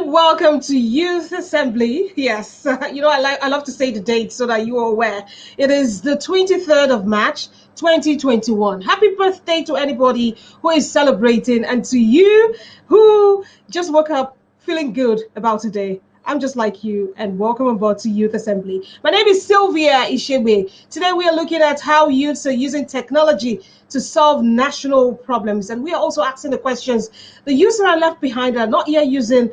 welcome to Youth Assembly. Yes, I love to say the date so that you are aware. It is the 23rd of March, 2021. Happy birthday to anybody who is celebrating, and to you who just woke up feeling good about today. I'm just like you, and welcome aboard to Youth Assembly. My name is Sylvia Ishebe. Today we are looking at how youths are using technology to solve national problems, and we are also asking the questions: the youths that are left behind are not yet using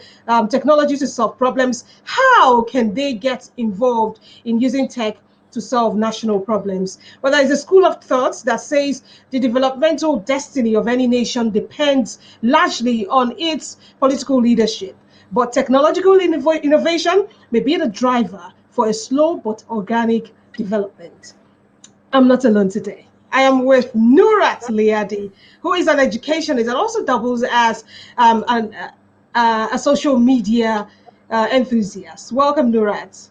technology to solve problems. How can they get involved in using tech to solve national problems? Well, there is a school of thought that says the developmental destiny of any nation depends largely on its political leadership. But technological innovation may be the driver for a slow but organic development. I'm not alone today. I am with Nurat Liadi, who is an educationist and also doubles as a social media enthusiast. Welcome, Nurat.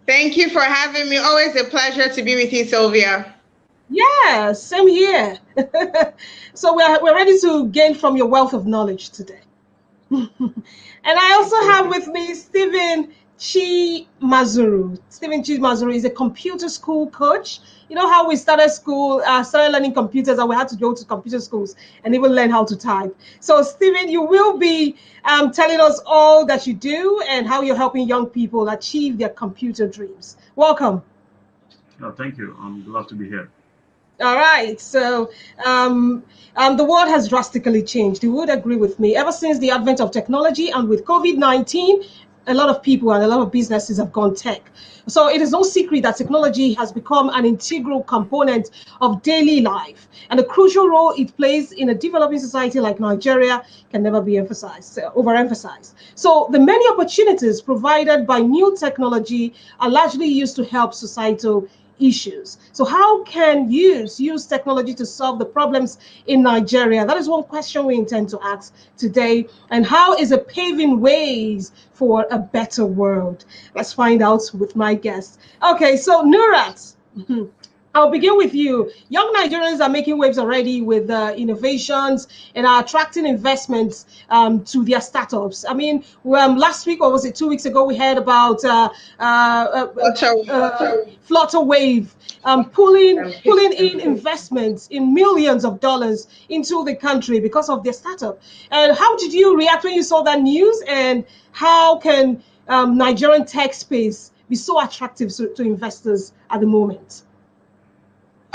Thank you for having me. Always a pleasure to be with you, Sylvia. Yeah, same here. So we're ready to gain from your wealth of knowledge today. And I also have with me Stephen Chi Mazuru. Stephen Chi Mazuru is a computer school coach. You know how we started school, started learning computers, and we had to go to computer schools and even learn how to type. So, Stephen, you will be telling us all that you do and how you're helping young people achieve their computer dreams. Welcome. Thank you. I'm glad to be here. All right. So the world has drastically changed. You would agree with me. Ever since the advent of technology and with COVID-19, a lot of people and a lot of businesses have gone tech. So it is no secret that technology has become an integral component of daily life. And the crucial role it plays in a developing society like Nigeria can never be overemphasized. So the many opportunities provided by new technology are largely used to help societal issues. So how can youth use technology to solve the problems in Nigeria? That is one question we intend to ask today. And how is it paving ways for a better world? Let's find out with my guest. Okay, so Nurat, I'll begin with you. Young Nigerians are making waves already with innovations and are attracting investments to their startups. I mean, last week, or was it 2 weeks ago, we heard about Flutter Wave pulling in investments in millions of dollars into the country because of their startup. And how did you react when you saw that news? And how can Nigerian tech space be so attractive to investors at the moment?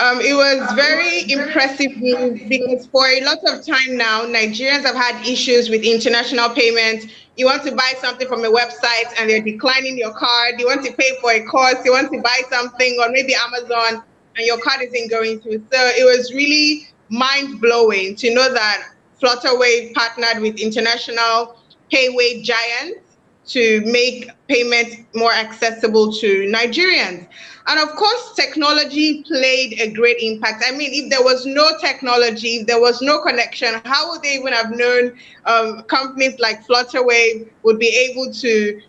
It was very impressive news because for a lot of time now, Nigerians have had issues with international payments. You want to buy something from a website and they're declining your card. You want to pay for a course. You want to buy something on maybe Amazon and your card isn't going through. So it was really mind-blowing to know that Flutterwave partnered with international payway giants to make payments more accessible to Nigerians. And of course, technology played a great impact. I mean, if there was no technology, if there was no connection, how would they even have known companies like Flutterwave would be able to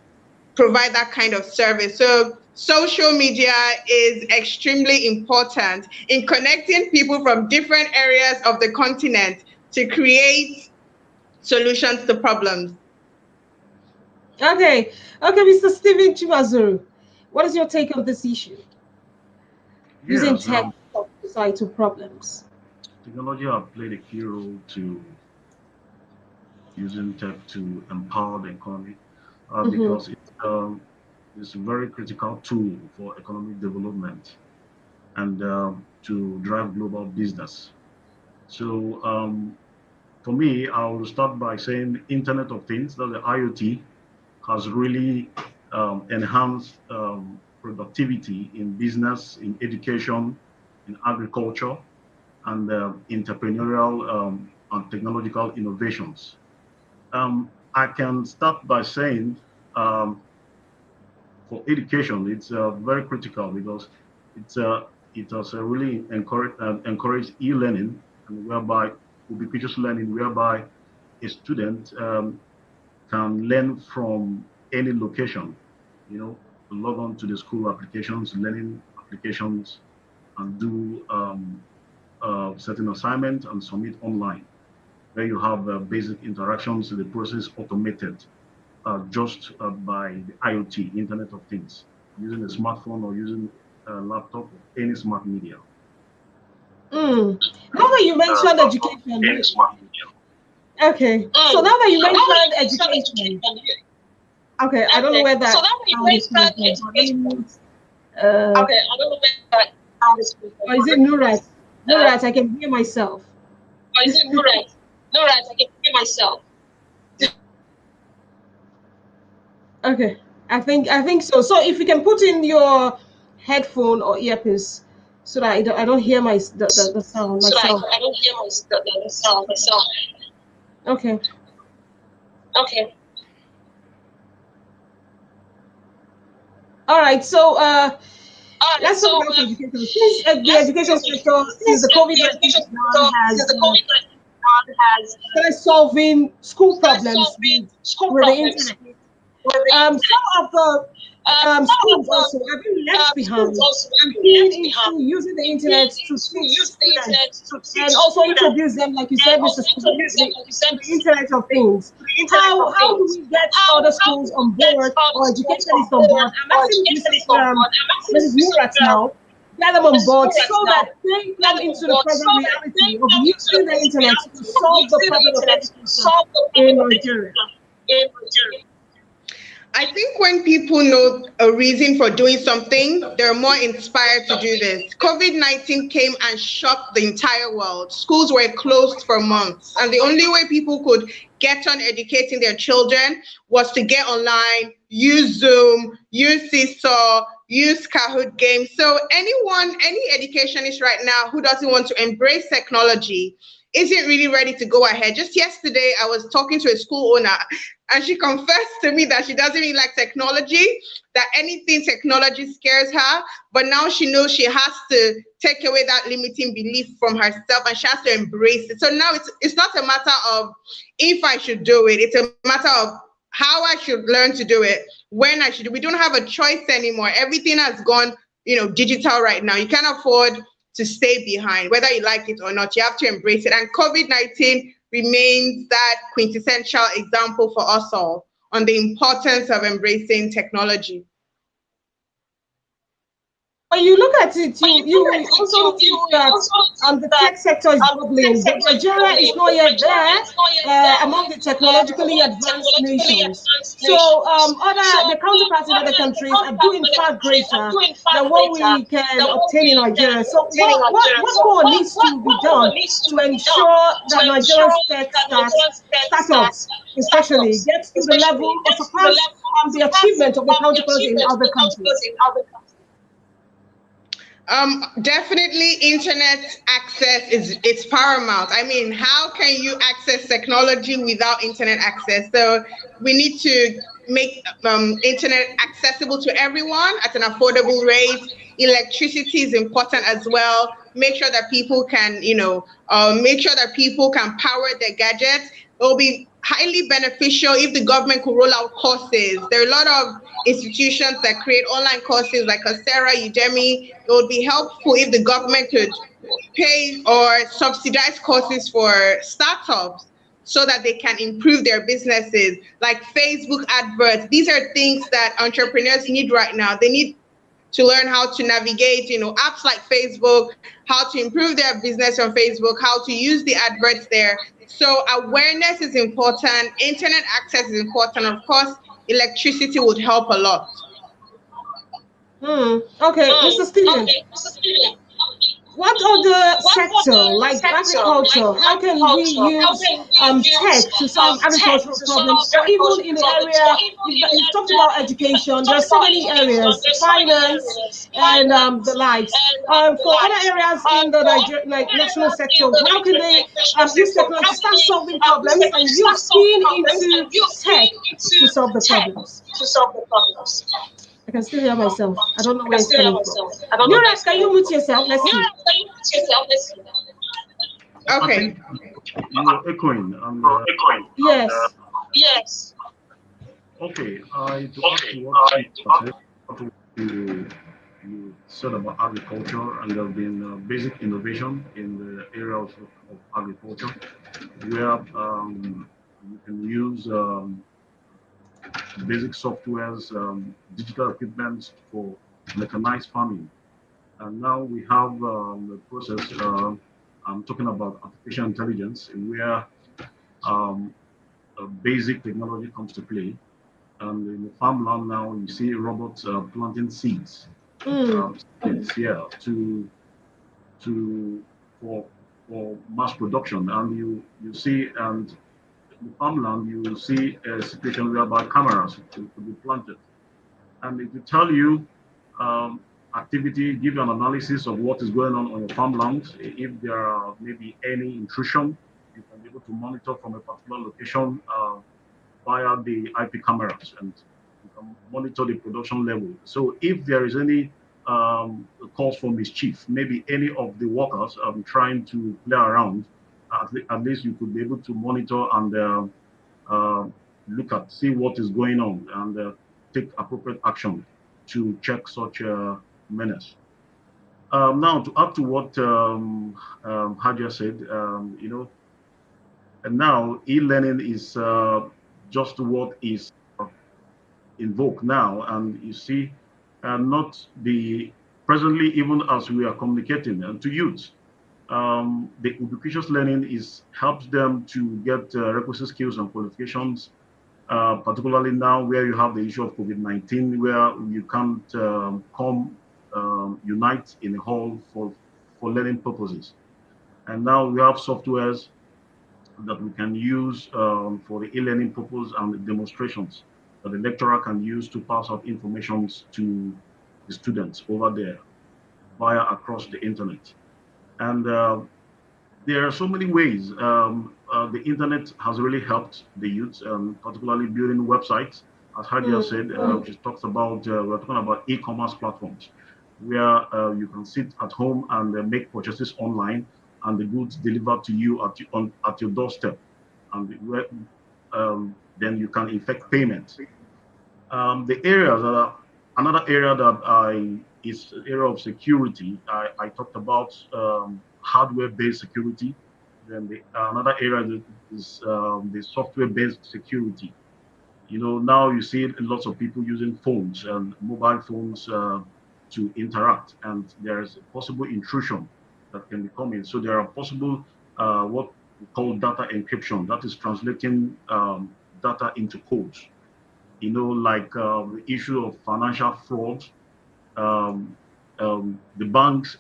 provide that kind of service? So social media is extremely important in connecting people from different areas of the continent to create solutions to problems. Okay, Mr. Stephen Chimazuru, what is your take on this issue? Using Yes, tech to solve societal problems. technology has played a key role to using tech to empower the economy because it's a very critical tool for economic development and to drive global business. So for me, I will start by saying Internet of Things, that the IoT, has really enhanced productivity in business, in education, in agriculture, and entrepreneurial and technological innovations. I can start by saying for education, it's very critical because it's it has really encouraged e-learning, and whereby ubiquitous learning, whereby a student can learn from any location, log on to the school applications, learning applications, and do certain assignments and submit online. where you have basic interactions, the process automated just by the IoT, Internet of Things, using a smartphone or using a laptop or any smart media. Mm. Now that you mentioned education, okay. So now that you mentioned education, okay, I don't know where that sound is coming from, but let me mute. Okay, I don't know where that sound is coming from. Or is it Nurat? Nurat, I can hear myself. Or is it Nurat? Nurat, I can hear myself. Okay, I think so. So if you can put in your headphone or earpiece, so that I don't hear the sound So myself. I don't hear the sound myself. Okay. Okay. All right. So let's talk about education. Since the education sector, since the COVID-19 has started solving school problems with the internet. Some of the schools also have been left behind and keen into using the internet to teach students and also introduce them, like you said, Mr. Stephen, to the Internet of Things. How do we get other schools on board or educationists on board? I'm asking Mrs. Murat now, get them on board so that they come into the present reality of using the internet to solve the problem of education in Nigeria. I think when people know a reason for doing something, they're more inspired to do this. COVID-19 came and shocked the entire world. Schools were closed for months, and the only way people could get on educating their children was to get online, use Zoom, use Seesaw, use Kahoot games. So any educationist right now who doesn't want to embrace technology isn't really ready to go ahead. Just yesterday, I was talking to a school owner, and she confessed to me that she doesn't really like technology, that anything technology scares her, but now she knows she has to take away that limiting belief from herself, and she has to embrace it. So now it's not a matter of if I should do it, it's a matter of how I should learn to do it, when I should. We don't have a choice anymore. Everything has gone, digital right now. You can't afford to stay behind, whether you like it or not. You have to embrace it. And COVID-19 remains that quintessential example for us all on the importance of embracing technology. When you look at it, you also see that the tech sector is bubbling, but Nigeria is not yet there among the technologically advanced nations. So the counterparts in other countries are doing far greater than what we can obtain in Nigeria. So what more needs to be done to ensure that Nigeria's tech startups, especially, gets to the level or surpass the achievement of the counterparts in other countries? Definitely internet access it's paramount. I mean, how can you access technology without internet access? So we need to make internet accessible to everyone at an affordable rate. Electricity is important as well. Make sure that people can, power their gadgets. It will be highly beneficial if the government could roll out courses. There are a lot of institutions that create online courses like Coursera, Udemy. It would be helpful if the government could pay or subsidize courses for startups so that they can improve their businesses, like Facebook adverts. These are things that entrepreneurs need right now. They need to learn how to navigate, apps like Facebook, how to improve their business on Facebook, how to use the adverts there. So awareness is important. Internet access is important. Of course, electricity would help a lot. Okay, Mr. Stephen. What other sector, like agriculture, how can we use tech to solve agricultural problems? Or even in the area, you've talked about education, there are so many areas, finance and the likes. For other areas in the national sector, how can they use technology to start solving problems and use keen into tech to solve the problems? I can still hear myself. I don't know where it's coming from. Murat, can you mute yourself? Let's see. Okay. You're echoing. Yes. Okay. To add to what you said about agriculture, and there have been basic innovation in the area of agriculture. where you can use basic softwares, digital equipment for mechanized farming. And now we have the process. I'm talking about artificial intelligence, where um, basic technology comes to play. And in the farmland now, you see robots planting seeds, Mm. seeds, yeah, to for for mass production. And you see, and in the farmland, you see a situation whereby cameras to be planted, and it will tell you um, activity, give you an analysis of what is going on your farmland. If there are maybe any intrusion, you can be able to monitor from a particular location via the IP cameras, and you can monitor the production level. So if there is any cause for mischief, maybe any of the workers trying to play around, at least you could be able to monitor and uh, look at, see what is going on, and take appropriate action to check such menace. Now, to add to what Hadia said, and now e-learning is just what is invoked now, and you see, not the presently, even as we are communicating to youth, the ubiquitous learning is helps them to get requisite skills and qualifications, particularly now where you have the issue of COVID-19, where you can't come unite in a hall for learning purposes. And now we have softwares that we can use for the e-learning purpose and the demonstrations that the lecturer can use to pass out information to the students over there via across the internet. And there are so many ways. The internet has really helped the youth, particularly building websites. As Hadia Mm. said, she talks about, we're talking about e-commerce platforms where you can sit at home and make purchases online, and the goods delivered to you at your doorstep. And where, then you can effect payments. The areas that are another area that I is the area of security. I talked about hardware-based security. Then another area is the software-based security. Now you see lots of people using phones and mobile phones to interact, and there's a possible intrusion that can be coming. So there are possible what we call data encryption, that is translating data into codes. Like the issue of financial fraud. Um, the banks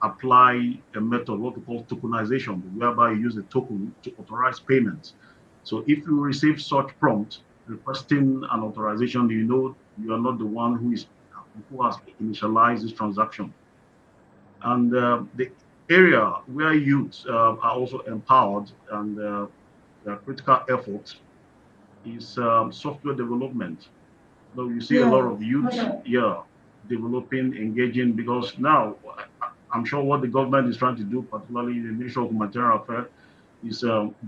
apply a method, what we call tokenization, whereby you use a token to authorize payments. So if you receive such prompt requesting an authorization, you are not the one who has initialized this transaction. And the area where youths are also empowered, and their critical effort is software development. So you see a lot Yeah. of youths, yeah, developing, engaging, because now I'm sure what the government is trying to do, particularly the Ministry of Humanitarian Affairs, is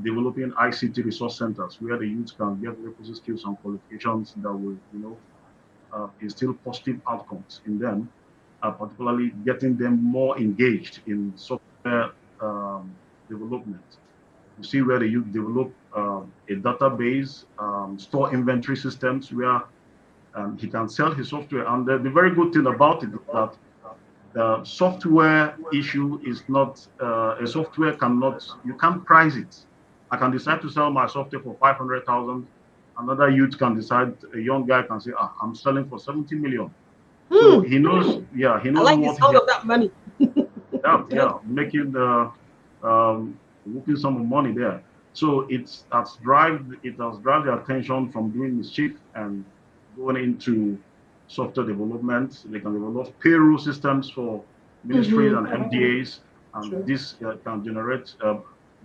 developing ICT resource centers where the youth can get requisite skills and qualifications that will, instill positive outcomes in them, particularly getting them more engaged in software development. You see where the youth develop a database, store inventory systems where he can sell his software. And the very good thing about it is that the software issue is not a software cannot you can't price it. I can decide to sell my software for 500,000. Another youth can decide. A young guy can say, I'm selling for 70 million. So Hmm. he knows, yeah, he I knows like the what he sound of that money. yeah, yeah, making the whooping some money there. So it has drive the attention from doing mischief and going into software development. They can develop payroll systems for ministries Mm-hmm. and MDAs, and True.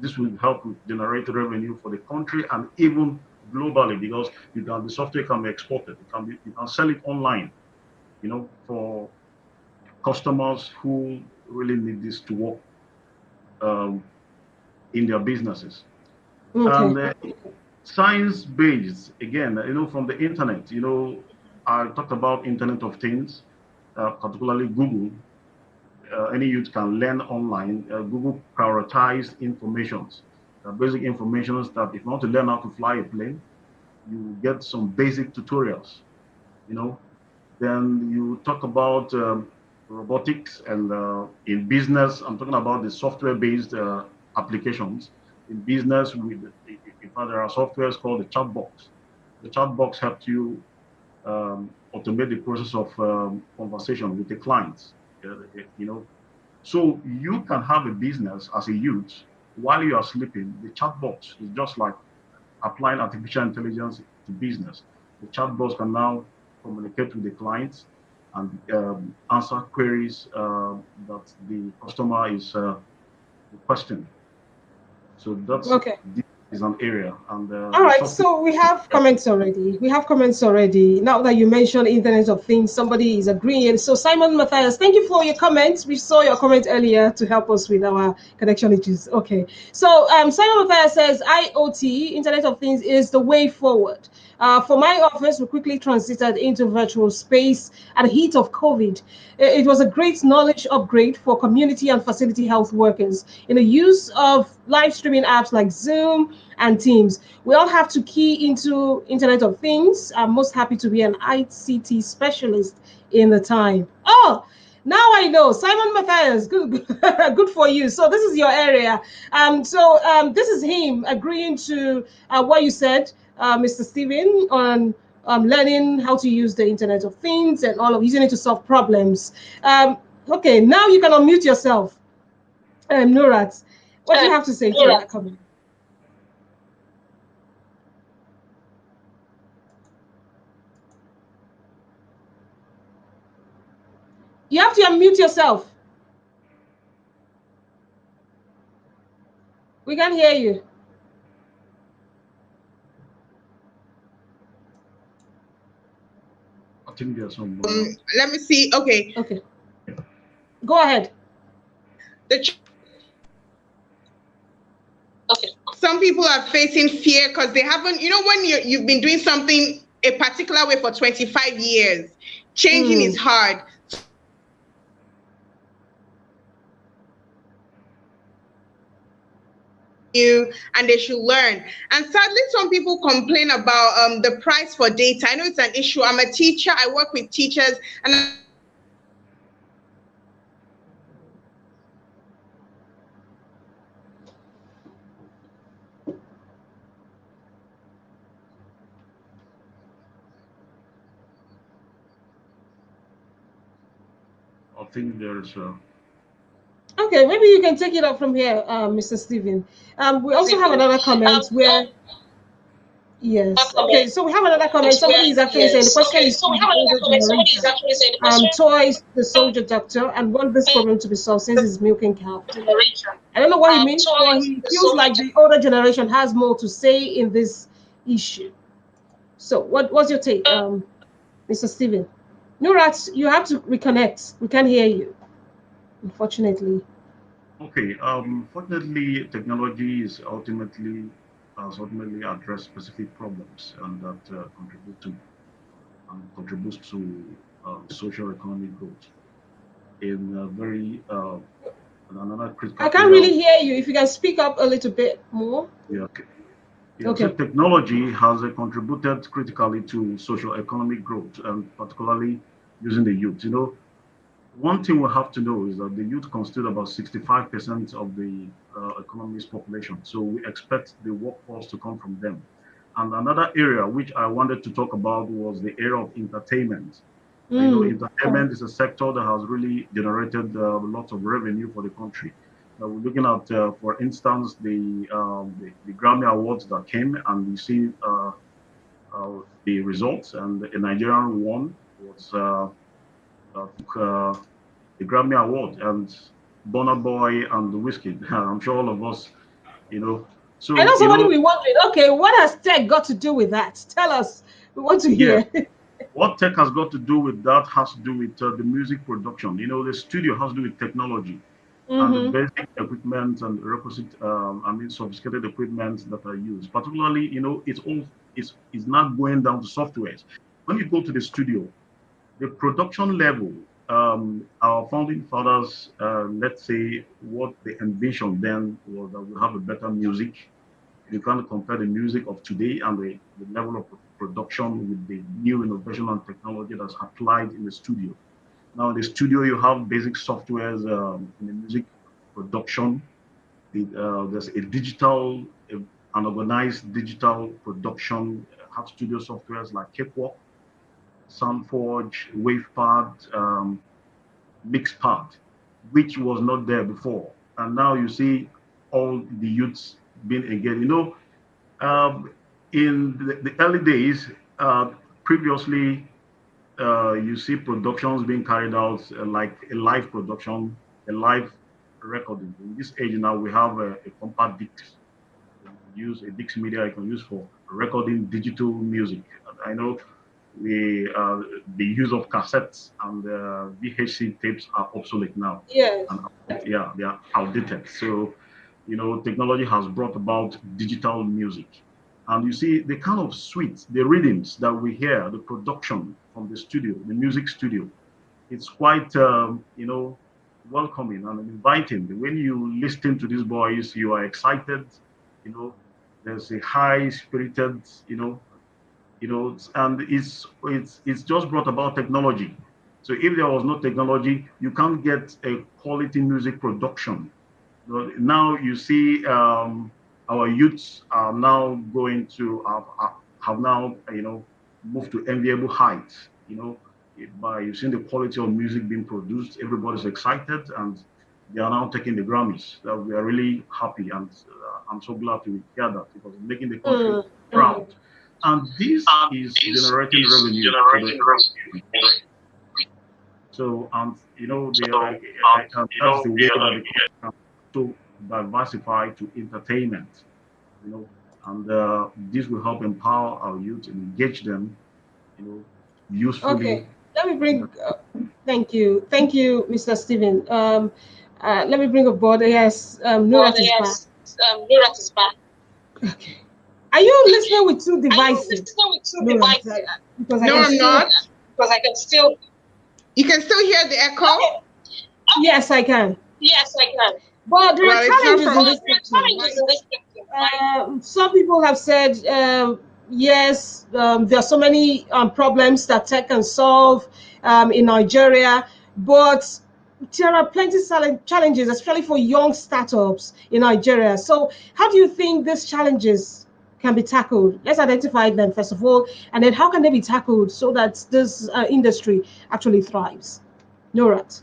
this will help with generate revenue for the country and even globally, because the software can be exported. You can sell it online, for customers who really need this to work um, in their businesses. Okay. And science based, again, from the internet, I talked about Internet of Things, particularly Google. Any youth can learn online. Google prioritized informations. basic information that if you want to learn how to fly a plane, you get some basic tutorials, you know. Then you talk about robotics and in business, I'm talking about the software-based applications. In business, in fact, there are softwares called the chat box. The chat box helps you automate the process of conversation with the clients. You know, so you can have a business as a youth while you are sleeping. The chat box is just like applying artificial intelligence to business. The chatbots can now communicate with the clients and answer queries that the customer is requesting. So that's Okay. this is an area, and All the right, software. so we have comments already. We have comments already. Now that you mentioned Internet of Things, somebody is agreeing. So Simon Matthias, thank you for your comments. We saw your comment earlier to help us with our connection issues. Okay, so Simon Matthias says IoT, Internet of Things, is the way forward. For my office, we quickly transited into virtual space at the heat of COVID. It was a great knowledge upgrade for community and facility health workers in the use of live streaming apps like Zoom and Teams. We all have to key into Internet of Things. I'm most happy to be an ICT specialist in the time. Oh, now I know. Simon Matthias, good, good for you. So this is your area. This is him agreeing to what you said, Mr. Steven, on learning how to use the Internet of Things and all of using it to solve problems. Okay, now you can unmute yourself. Nurat, what do you have to say to that comment? You have to unmute yourself. We can't hear you. I think there's some. Let me see. Okay. Okay. Go ahead. Okay. Some people are facing fear because they haven't, when you've been doing something a particular way for 25 years, changing is hard. And they should learn. And sadly, some people complain about the price for data. I know it's an issue. I'm a teacher. I work with teachers, and I think there's. Okay, maybe you can take it up from here, Mr. Steven. We also have another comment where. Yes. Okay, so we have another comment. Somebody is actually saying the question is, so we have another comment. Somebody is actually saying the question. Toys, the soldier doctor, and want this problem to be solved since he's milking cow. I don't know what he means, but he feels like the older generation has more to say in this issue. So, what's your take, Mr. Steven? Nurat, you have to reconnect. We can't hear you, unfortunately. Okay. Fortunately, technology is ultimately address specific problems and that contributes to social economic growth in a very another critical. I can't really hear you. If you can speak up a little bit more. Yeah. Okay. Yeah, okay. So technology has contributed critically to social economic growth, and particularly using the youth. One thing we have to know is that the youth constitute about 65% of the economy's population. So we expect the workforce to come from them. And another area which I wanted to talk about was the area of entertainment. Entertainment is a sector that has really generated lots of revenue for the country. We're looking at, for instance, the Grammy Awards that came, and we see the results, and the Nigerian won was the Grammy Award, and Burna Boy and the Whiskey. I'm sure all of us, So I know somebody will be wondering, okay, what has tech got to do with that? Tell us. We want to hear. Yeah. What tech has got to do with that has to do with the music production. The studio has to do with technology and the basic equipment and requisite, sophisticated equipment that are used. Particularly, it's not going down to softwares. When you go to the studio, the production level our founding fathers, let's say, what they envisioned then was that we have a better music. You can't compare the music of today and the level of production with the new innovation and technology that's applied in the studio. Now, in the studio, you have basic softwares in the music production. There's a digital, an organized digital production, have studio softwares like Cakewalk, Soundforge, WavePad, MixPad, which was not there before. And now you see all the youths being again. In the early days, previously, you see productions being carried out like a live production, a live recording. In this age now, we have a compact disc. You can use a disc media you can use for recording digital music. I know the use of cassettes and VHC tapes are obsolete now. Yes. And yeah, they are outdated. So, technology has brought about digital music. And you see the kind of suite, the rhythms that we hear, the production from the studio, the music studio, it's quite, welcoming and inviting. When you listen to these boys, you are excited, you know, there's a high spirited, and it's just brought about technology. So if there was no technology, you can't get a quality music production. Now you see our youths are now going to have now moved to enviable heights. By you seeing the quality of music being produced, everybody's excited, and they are now taking the Grammys. That we are really happy, and I'm so glad to hear that because it's making the country proud. And this is generating revenue for the so and that's the way that the country can to diversify to entertainment, and this will help empower our youth and engage them, Okay. usefully. Let me bring. Thank you, Mr. Stephen. Let me bring aboard. Yes, Nurat is back. Okay. Are you listening with two devices? Nurat, because I No, can I'm still. not. You can still hear the echo. Yes, I can. But there are Well, it's not challenges from. in this picture. Some people have said, yes, there are so many problems that tech can solve in Nigeria, but there are plenty of challenges, especially for young startups in Nigeria. So, how do you think these challenges can be tackled? Let's identify them first of all, and then how can they be tackled so that this industry actually thrives? Norat.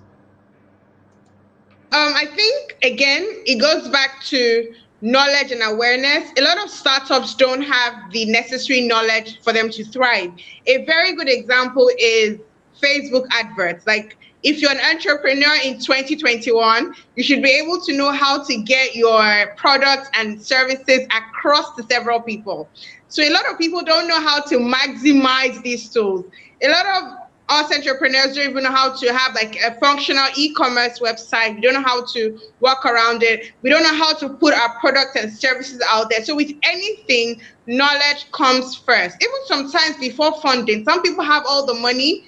I think again, it goes back to knowledge and awareness. A lot of startups don't have the necessary knowledge for them to thrive. A very good example is Facebook adverts. Like, if you're an entrepreneur in 2021, you should be able to know how to get your products and services across to several people. So a lot of people don't know how to maximize these tools. A lot of us entrepreneurs don't even know how to have like a functional e-commerce website. We don't know how to work around it. We don't know how to put our products and services out there. So with anything, knowledge comes first. Even sometimes before funding, some people have all the money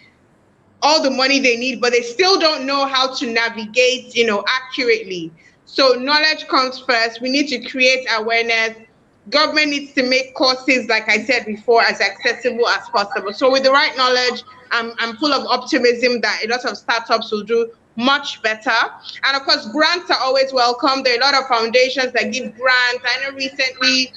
they need, but they still don't know how to navigate, accurately. So knowledge comes first. We need to create awareness. Government needs to make courses, like I said before, as accessible as possible. So with the right knowledge, I'm full of optimism that a lot of startups will do much better. And of course, grants are always welcome. There are a lot of foundations that give grants. I know recently,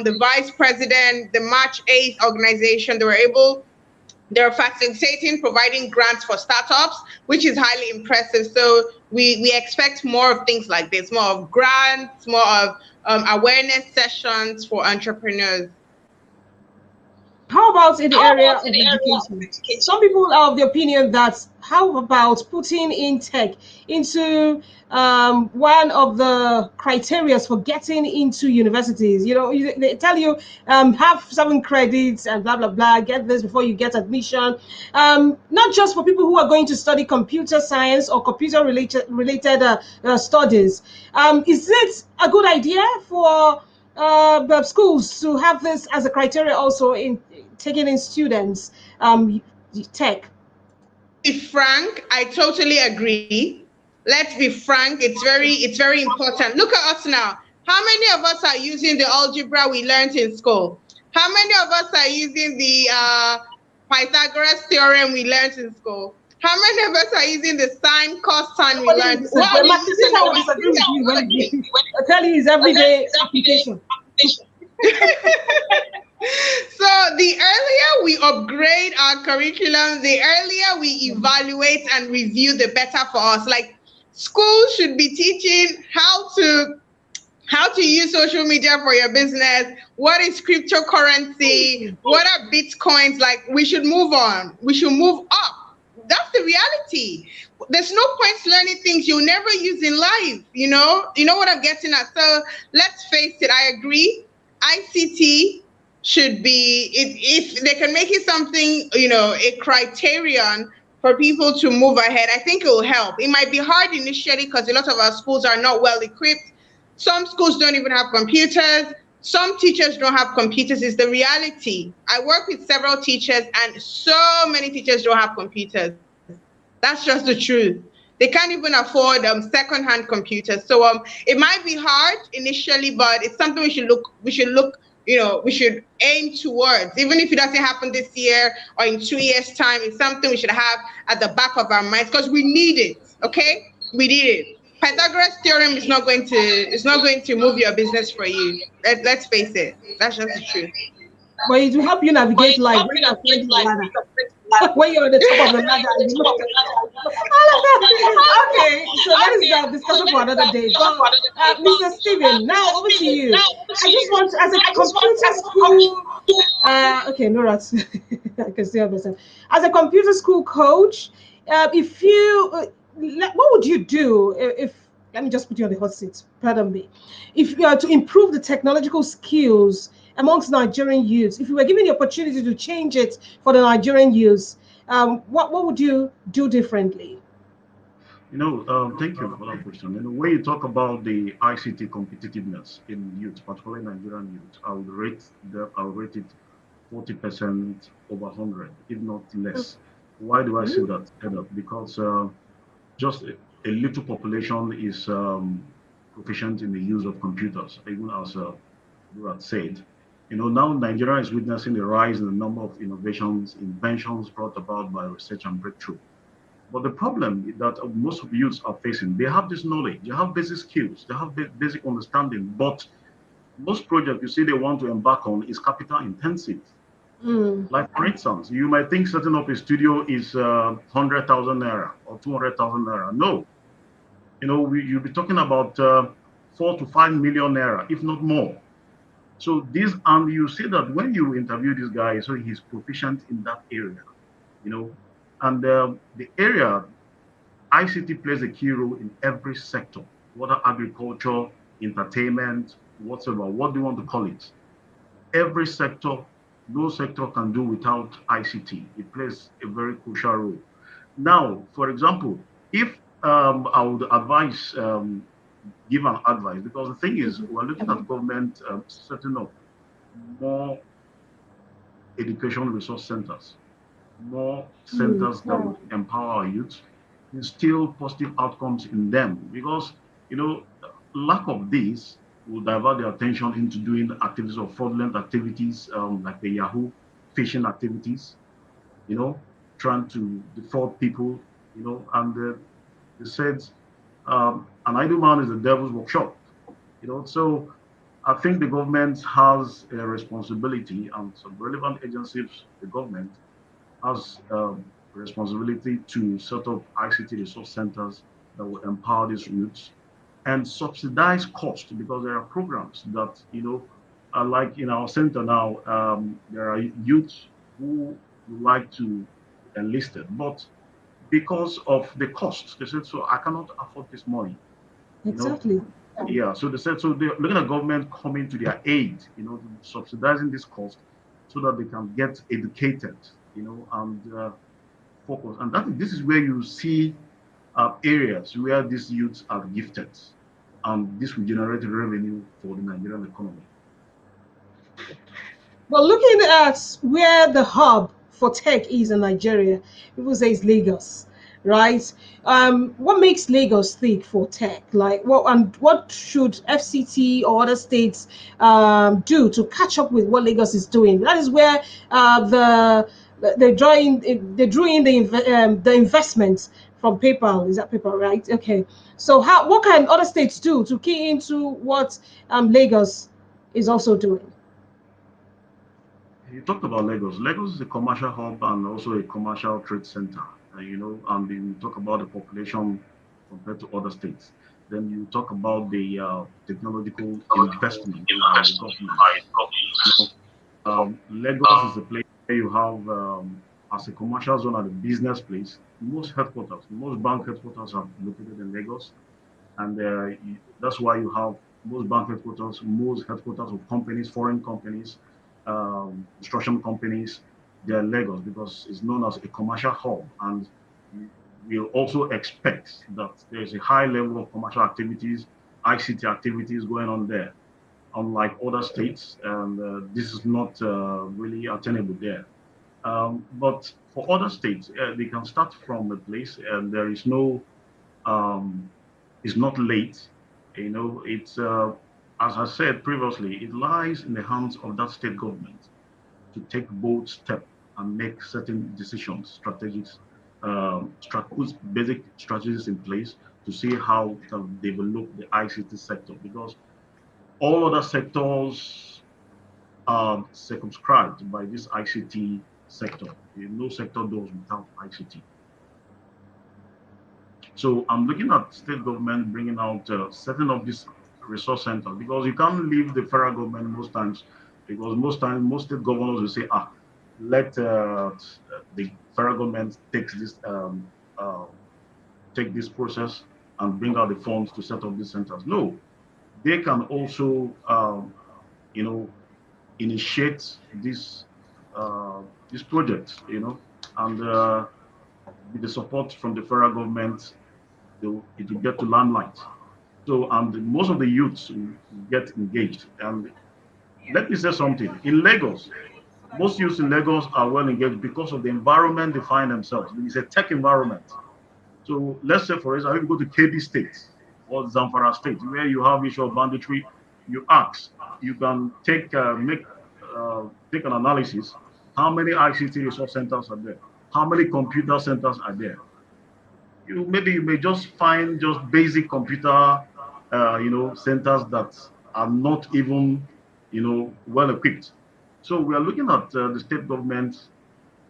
the vice president, the March 8th organization, they're facilitating, providing grants for startups, which is highly impressive. So we expect more of things like this, more of grants, more of awareness sessions for entrepreneurs. How about in the area of education? Some people are of the opinion that how about putting in tech into one of the criteria for getting into universities? They tell you have 7 credits and blah blah blah. Get this before you get admission. Not just for people who are going to study computer science or computer related studies. Is it a good idea for the schools to have this as a criteria also in taking in students tech? be frank, I totally agree. Let's be frank, it's very important. Look at us now. How many of us are using the algebra we learned in school? How many of us are using the Pythagoras theorem we learned in school? How many of us are using the sine, cos, tan we Nobody will learned? What are disagree. we My using sister will now? disagree with you when you I tell you it's everyday application. So the earlier we upgrade our curriculum, the earlier we evaluate and review, the better for us. Like schools should be teaching how to use social media for your business. What is cryptocurrency? What are bitcoins? Like we should move on. We should move up. That's the reality. There's no point learning things you'll never use in life. You know what I'm getting at. So let's face it. I agree. ICT should be if they can make it something, a criterion for people to move ahead. I think it will help. It might be hard initially because a lot of our schools are not well equipped. Some schools don't even have computers. Some teachers don't have computers. Is the reality. I work with several teachers, and so many teachers don't have computers. That's just the truth. They can't even afford second-hand computers. So it might be hard initially, but it's something we should aim towards. Even if it doesn't happen this year or in 2 years' time, it's something we should have at the back of our minds because we need it. Okay, we need it. Pythagoras theorem is not going to move your business for you. Let's face it. That's just the truth. But it will help you navigate life when you're climbing the ladder. When you're on the top of the ladder and you look okay, so that is the discussion for another day. But Mr. Steven, now over to you. I just want, as a computer school, okay, no rats. I can still understand. As a computer school coach, if you, what would you do if, let me just put you on the hot seat, pardon me. If you are to improve the technological skills amongst Nigerian youths, if you were given the opportunity to change it for the Nigerian youths, what would you do differently? Thank you for that question. When you talk about the ICT competitiveness in youth, particularly Nigerian youth, I would rate it 40% over 100, if not less. Why do I say that? Because just a little population is proficient in the use of computers, even as you had said. Now Nigeria is witnessing a rise in the number of inventions brought about by research and breakthrough. But the problem that most of youths are facing, they have this knowledge, they have basic skills, they have basic understanding, but most projects you see they want to embark on is capital intensive. Like for instance, you might think setting up a studio is 100,000 naira or 200,000 naira. No, you'll be talking about 4 to 5 million naira, if not more. So and you see that when you interview this guy, so he's proficient in that area, you know, and the area ICT plays a key role in every sector, whether agriculture, entertainment, whatever. What do you want to call it? Every sector, no sector can do without ICT. It plays a very crucial role. Now, for example, if I would give an advice, because the thing is, we're looking at government setting up more education resource centers, more centers that will empower our youth, instill positive outcomes in them, because lack of this will divert their attention into doing activities or fraudulent activities, like the Yahoo phishing activities, trying to defraud people, and they said an idle man is the devil's workshop, so I think the government has a responsibility, and some relevant agencies, the government has a responsibility to set up ICT resource centers that will empower these youths and subsidize cost, because there are programs that, are like in our center now, there are youths who would like to enlist it, but because of the cost, they said, so I cannot afford this money, Exactly. Yeah, so they said, so they're looking at government coming to their aid, subsidizing this cost so that they can get educated, and focus. And this is where you see areas where these youths are gifted, and this will generate revenue for the Nigerian economy. Well, looking at where the hub for tech is in Nigeria, people say it's Lagos, right? What makes Lagos thick for tech? Like, what should FCT or other states do to catch up with what Lagos is doing? That is where they drew in the investment from PayPal. Is that PayPal, right? Okay. So what can other states do to key into what Lagos is also doing? You talked about Lagos. Lagos is a commercial hub and also a commercial trade center. And then you talk about the population compared to other states. Then you talk about the technological investment by the government. You Lagos is a place where you have, as a commercial zone and a business place, most bank headquarters are located in Lagos. And that's why you have most bank headquarters, most headquarters of companies, foreign companies, construction companies, they're Lagos because it's known as a commercial hub. And we'll also expect that there's a high level of commercial activities, ICT activities going on there. Unlike other states, and this is not really attainable there. But for other states, they can start from a place, and there is no, it's not late. It's as I said previously, it lies in the hands of that state government to take bold step and make certain decisions, put basic strategies in place to see how to develop the ICT sector because all other sectors are circumscribed by this ICT sector. No sector does without ICT. So I'm looking at state government bringing out setting up this resource center because you can't leave the federal government most times because most times most state governors will say, let the federal government take this process and bring out the funds to set up these centers. No, they can also initiate this project, and with the support from the federal government, it will get to limelight. So, and most of the youths will get engaged. And let me say something. In Lagos, most youths in Lagos are well engaged because of the environment they find themselves. It's a tech environment. So let's say, for example, if you go to KB State or Zamfara State, where you have issue of banditry, you ask, you can take an analysis. How many ICT resource centers are there? How many computer centers are there? You may just find just basic computer, centers that are not even, well equipped. So we are looking at the state government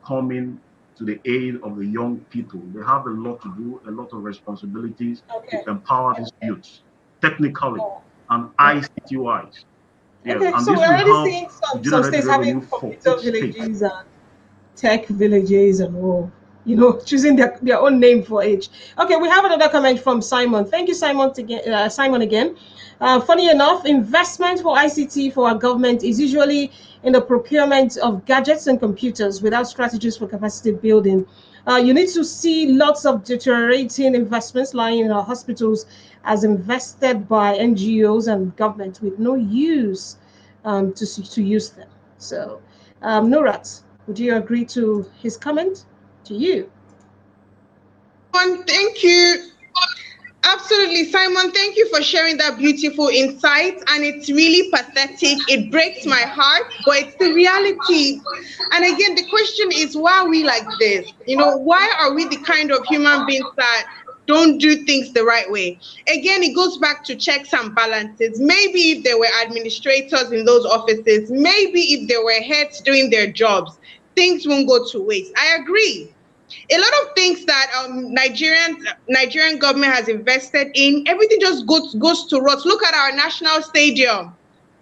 coming to the aid of the young people. They have a lot to do, a lot of responsibilities to Okay. empower these youths technically and ICT wise. Yes, Okay, and so this we're will already help seeing to some generate states having revenue for computer each state. villages and tech villages and all, choosing their own name for each. Okay, we have another comment from Simon. Thank you, Simon again. Funny enough, investment for ICT for our government is usually in the procurement of gadgets and computers without strategies for capacity building. You need to see lots of deteriorating investments lying in our hospitals as invested by NGOs and government with no use to use them. So, Nurat, would you agree to his comment? To you. Thank you. Absolutely, Simon. Thank you for sharing that beautiful insight. And it's really pathetic. It breaks my heart, but it's the reality. And again, the question is, why are we like this? Why are we the kind of human beings that don't do things the right way? Again, it goes back to checks and balances. Maybe if there were administrators in those offices, maybe if there were heads doing their jobs, things won't go to waste. I agree. A lot of things that Nigerian government has invested in, everything just goes to rot. Look at our national stadium.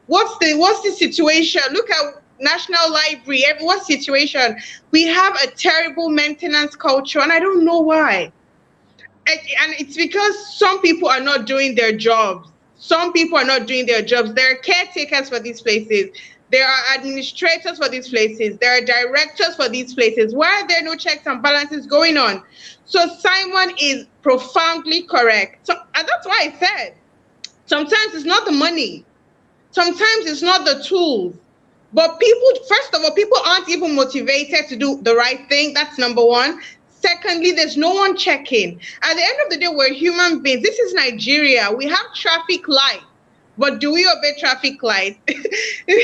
What's the situation? Look at National Library. What situation? We have a terrible maintenance culture, and I don't know why. And it's because some people are not doing their jobs. Some people are not doing their jobs. There are caretakers for these places. There are administrators for these places. There are directors for these places. Why are there no checks and balances going on? So Simon is profoundly correct. And that's why I said, sometimes it's not the money. Sometimes it's not the tools. But people, first of all, people aren't even motivated to do the right thing. That's number one. Secondly, there's no one checking. At the end of the day, we're human beings. This is Nigeria. We have traffic lights. But do we obey traffic lights? In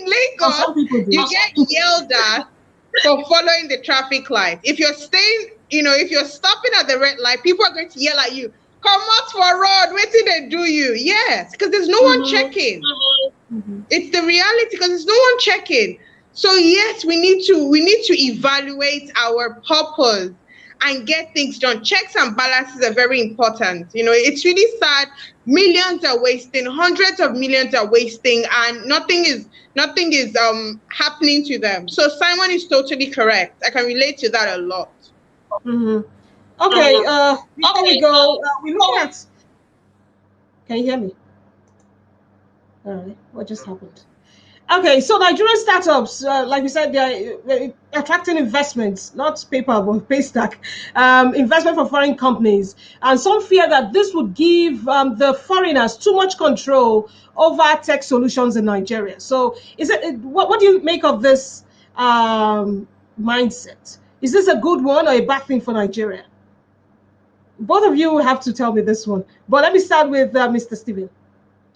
Oh, Lagos, some people do. you get yelled at for following the traffic light. If you're staying, if you're stopping at the red light, people are going to yell at you. Come out for road. Wait till they do you. Yes, because there's no one checking. It's the reality because there's no one checking. So yes, we need to evaluate our purpose and get things done. Checks and balances are very important. It's really sad. Millions are wasting, hundreds of millions are wasting, and nothing is happening to them. So Simon is totally correct. I can relate to that a lot. Okay, before we go, we look at. Can you hear me? All right, what just happened? Okay, so Nigerian startups, like we said, they're attracting investments, not paper, but pay stack, investment from foreign companies. And some fear that this would give the foreigners too much control over tech solutions in Nigeria. So, what do you make of this mindset? Is this a good one or a bad thing for Nigeria? Both of you have to tell me this one. But let me start with Mr. Steven.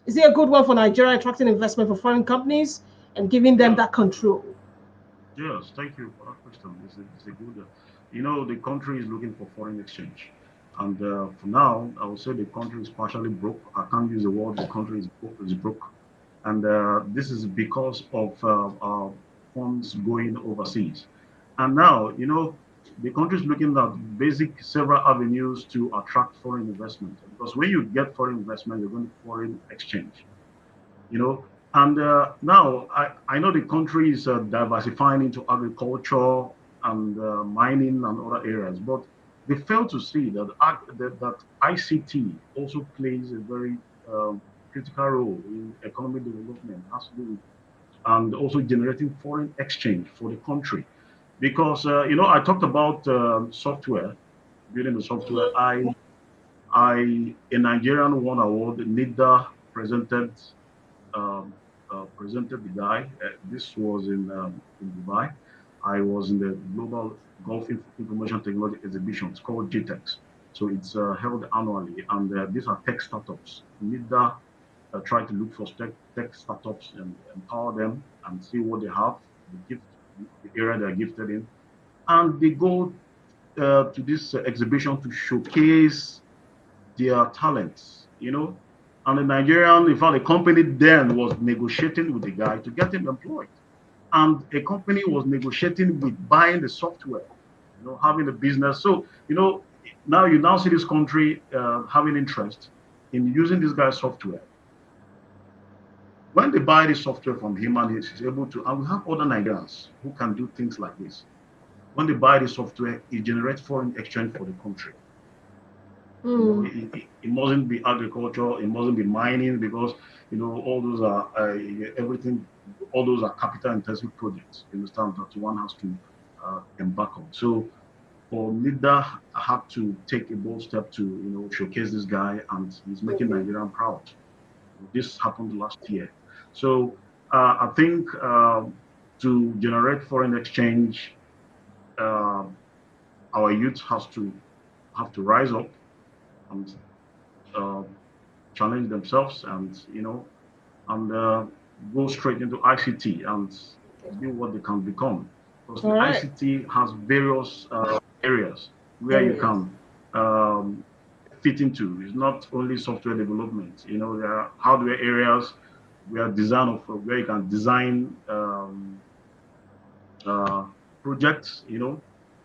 Is it a good one for Nigeria, attracting investment for foreign companies and giving them Yeah. that control? Yes, thank you for that question. It's a good, the country is looking for foreign exchange. And for now, I would say the country is partially broke. I can't use the word the country is broke. And this is because of funds going overseas. And now, the country is looking at basic several avenues to attract foreign investment. Because when you get foreign investment, you're going to foreign exchange you know. And now I know the country is diversifying into agriculture and mining and other areas, but they fail to see that ICT also plays a very critical role in economic development, has to do with, and also generating foreign exchange for the country. Because I talked about software, building the software. A Nigerian won award. NIDA presented presented the guy. This was in Dubai. I was in the Global Gulf Information Technology Exhibition. It's called GTEX. So it's held annually, and these are tech startups. NIDA try to look for tech startups and empower them and see what they have, the gift, the area they're gifted in, and they go to this exhibition to showcase their talents, And the Nigerian, in fact, the company then was negotiating with the guy to get him employed. And a company was negotiating with buying the software, having a business. So, now you now see this country having interest in using this guy's software. When they buy the software from him and he's able to, and we have other Nigerians who can do things like this. When they buy the software, it generates foreign exchange for the country. It mustn't be agriculture. It mustn't be mining because all those are everything. All those are capital intensive projects. You understand that one has to embark on. So for NIDA, I had to take a bold step to showcase this guy, and he's making Nigeria proud. This happened last year. So I think to generate foreign exchange, uh, our youth have to rise up and uh, challenge themselves and go straight into ICT and see what they can become. Because the All right. ICT has various areas where you can fit into. It's not only software development. There are hardware areas where where you can design uh, projects,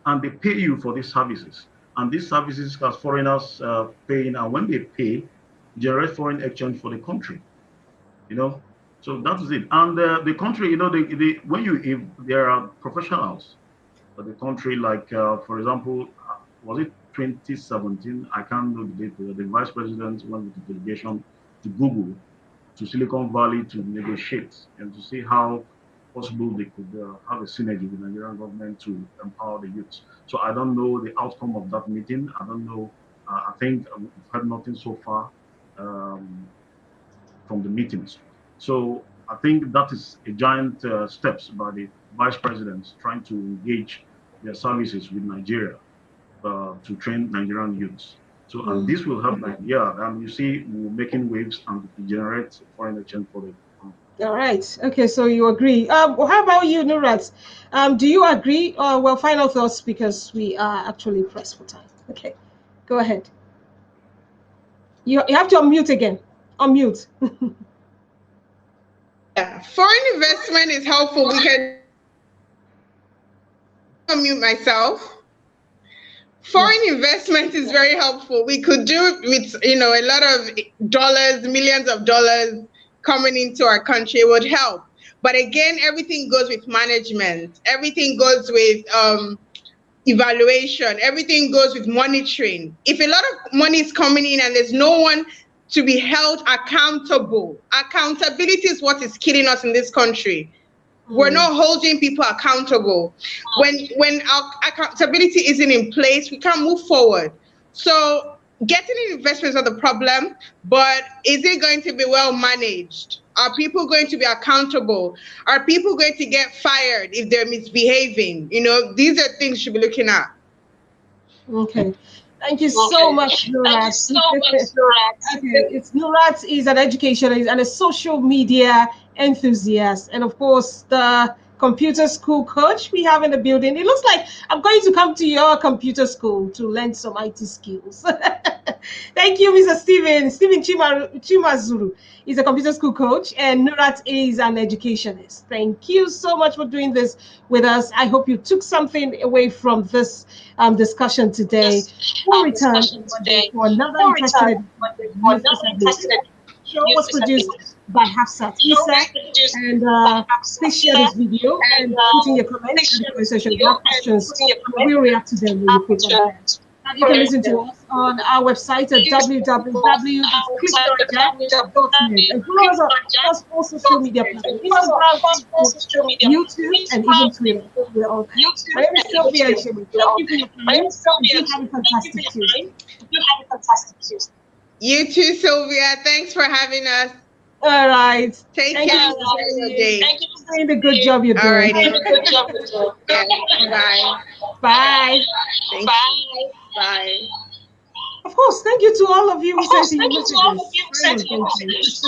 and they pay you for these services. And these services, as foreigners paying, and when they pay, generate foreign exchange for the country, you know. So that is it. And the country, when if there are professionals for the country, like for example, was it 2017? I can't know the date. The vice president went with the delegation to Google, to Silicon Valley to negotiate and to see how possible they could have a synergy with the Nigerian government to empower the youths. So I don't know the outcome of that meeting. I don't know. I think we've heard nothing so far um, from the meetings. So I think that is a giant steps by the vice presidents trying to engage their services with Nigeria to train Nigerian youths. So, and this will help Nigeria. And you see, we're making waves and generate foreign exchange for the All right. Okay, so you agree. Well, how about you, Nurat? Do you agree? Well, final thoughts because we are actually pressed for time. Okay, go ahead. You have to unmute again. Unmute. Yeah, foreign investment is helpful. We can unmute myself. Foreign investment is very helpful. We could do it with, a lot of dollars, millions of dollars coming into our country. It would help. But again, everything goes with management. Everything goes with evaluation. Everything goes with monitoring. If a lot of money is coming in and there's no one to be held accountable, accountability is what is killing us in this country. We're not holding people accountable. When our accountability isn't in place, we can't move forward. So getting an investment is not the problem, but is it going to be well managed? Are people going to be accountable? Are people going to get fired if they're misbehaving? These are things you should be looking at. Okay. Thank you so much, Nurat. Okay, Nurat is an educationist and a social media enthusiast, and of course, the computer school coach we have in the building. It looks like I'm going to come to your computer school to learn some IT skills. Thank you, Mr. Stephen Chimazuru is a computer school coach, and Nurat is an educationist. Thank you so much for doing this with us. I hope you took something away from this discussion today. We'll return for another interesting show was produced by Hafsat Isa, and please share this video and put in your comments in the comment section. If you have questions, we'll react to them. We'll put them there. You can listen to us on our website at www.clicknoija.net and follow us across all social media platforms, Instagram, YouTube, and even Twitter. We're all there. My name is Sylvia. Thank you for your time. You have a fantastic Tuesday. You too, Sylvia. Thanks for having us. All right. Take care. Thank you for doing the good job you're doing. All right. Bye. Bye. Thank you. Bye. Of course, thank you to all of you who sent in your messages.